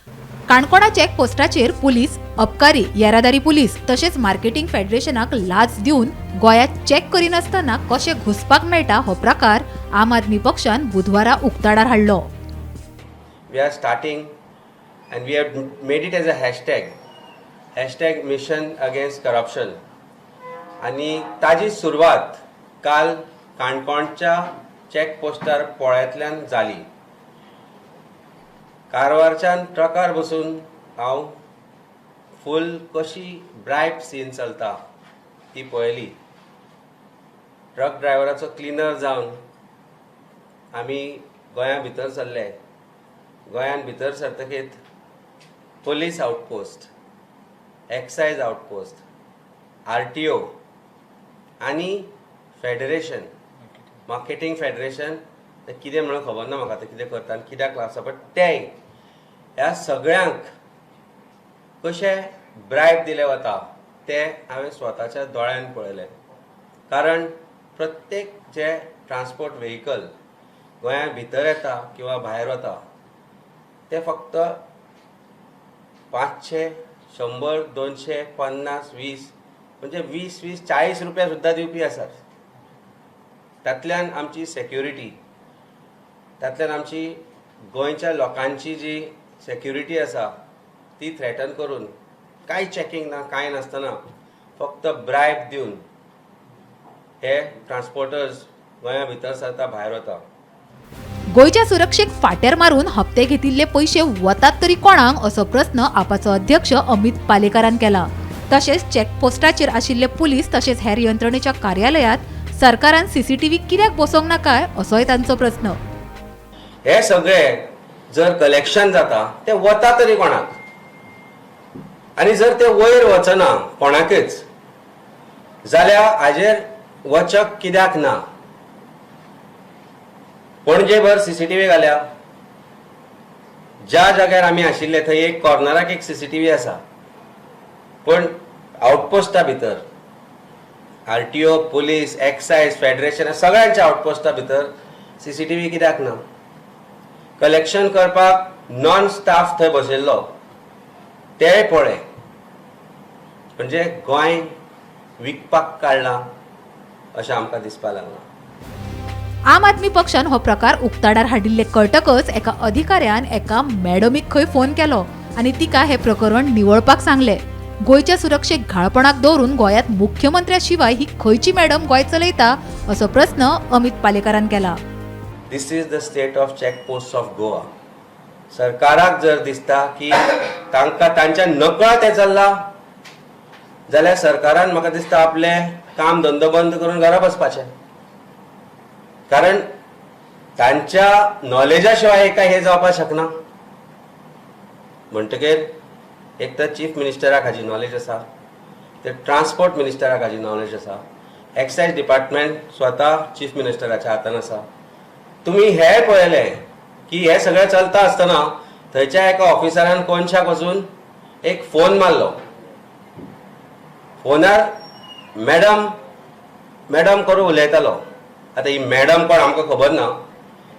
काणकोणा check पोस्टाचेर police, अबकारी येरादारी पुलीस तशेंच मार्केटिंग फेडरेशनाक लाच दिवन गोंयांत चेक करिनासतना कशें घुसपाक मेळटा हो प्रकार आम आदमी पक्षान बुधवारा उक्ताडार हाडलो. We are starting and we have made it as a hashtag mission against corruption. आणि ताजी सुरवात काल काणकोणच्या चेक पोस्टार पोळ्यांतल्यान जाली. कारवारच्यान ट्रकार बसून हांव फूल कशी ब्रायब सीन चलता ती पळयली. ट्रक ड्रायव्हराचो क्लिनर जावन आमी गोंया भितर सरले. गोंयान भितर सरतकीत police outpost, excise outpost, RTO आनी फेडरेशन, मार्केटिंग फेडरेशन कितें म्हणून खबर ना म्हाका ते कितें करता आनी कित्याक लागता, बट ते ह्या सगळ्यांक कशें ब्रायब दिले वता ते हांवें स्वताच्या दोळ्यान पळयलें. कारण प्रत्येक जे ट्रान्सपोर्ट व्हेहिकल गोंया भितर येता किंवा भायर वता ते फक्त 500, 100, 200, 50, 20 म्हणजे 20, 40 रुपया सुद्धा दिवपी आसात. तातल्यान आमची सेक्युरिटी, तातल्यान आमची गोंयच्या लोकांची जी सेक्युरिटी आसा ती थ्रेटन करून कांय चॅकिंग ना, कांय नासतना फक्त ब्रायब दिवन हे ट्रान्सपोर्टर्स गोंया भितर सरता, भायर वता. गोंयच्या सुरक्षेक फाटेर मारून हप्ते घेतिल्ले पयशे वतात तरी कोणाक असो प्रस्न आपाचो अध्यक्ष अमित पालेकरान केला. तशेंच चेक पोस्टाचेर आशिल्ले पुलीस तशेंच हेर यंत्रणेच्या कार्यालयात सरकारान CCTV कित्याक बसोवंक ना काय असोय तांचो प्रस्न. हे सगळे जर कलेक्शन जाता ते वता तरी कोणाक, आनी जर ते वयर वचना कोणाकच जाल्यार हाजेर वचक कित्याक ना. पणजे भर CCTV घाल्या. ज्या जाग्यार आमी आशिल्ले थंय एक कॉर्नराक एक CCTV आसा, पण आउटपोस्टा भितर RTO, पुलीस, एक्सायज, फेडरेशन सगळ्यांच्या आउटपोस्टा भितर CCTV कित्याक ना. कलेक्शन करपाक नॉन स्टाफ थंय बसयल्लो तेय पळय. म्हणजे गोंय विकपाक काडलां अशें आमकां दिसपाक लागलां. आम आदमी पक्षान हो प्रकार उक्ताडार हाडिल्ले कळटकच एका अधिकाऱ्यान एका मॅडमीक खंय फोन केलो आनी तिका हे प्रकरण निवळपाक सांगले. गोंयच्या सुरक्षेक घाळपणाक दवरून गोंयांत मुख्यमंत्र्या शिवाय ही खंयची मॅडम गोंय चलयता असो प्रस्न अमित पालेकरान केला. This is the state of check posts of Goa. सरकाराक जर दिसता की तांकां तांच्या नकळत हें चल्ला जाल्यार सरकारान म्हाका दिसता आपले काम धंदो बंद करून घरा बसपाचें. कारण तांच्या नॉलेजा शिवाय एका हे जावपाक शकना. म्हणटकीर एक तर चीफ मिनिस्टराक हाजी नॉलेज आसा, ते ट्रान्सपोर्ट मिनिस्टराक हाजी नॉलेज आसा, एक्सायज डिपार्टमेंट स्वता चीफ मिनिस्टराच्या हातान आसा. तुमी हे पळयलें की हे सगळें चलता आसतना थंयच्या एका ऑफिसरान कोणशाक वचून एक फोन मारलो. फोनार मॅडम मॅडम करून उलयतालो. आतां ही मॅडम कोण आमकां खबर ना,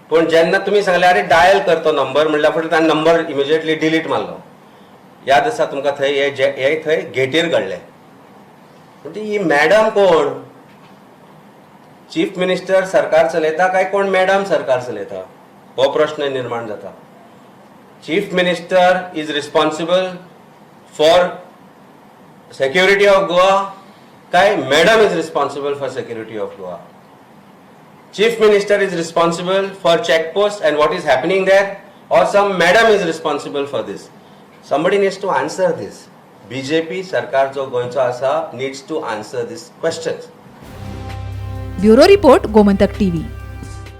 पूण जेन्ना तुमी सांगले अरे डायल कर तो नंबर म्हणल्यार फुडें ताणें नंबर इमिजिएटली डिलीट मारलो. याद आसा तुमकां थंय हे थंय गेटीर घडलें. म्हणजे ही मॅडम कोण? चीफ मिनिस्टर सरकार चलयता काय कोण मॅडम सरकार चलयता हो प्रश्न निर्माण जाता. Chief minister is responsible for security of Goa काय madam is responsible for security of Goa? Chief Minister is responsible for check post and what is happening there, or some madam is responsible for this? Somebody needs to answer this. BJP सरकार जो गोंयचो आसा needs to answer these questions. Bureau report, Gomantak TV.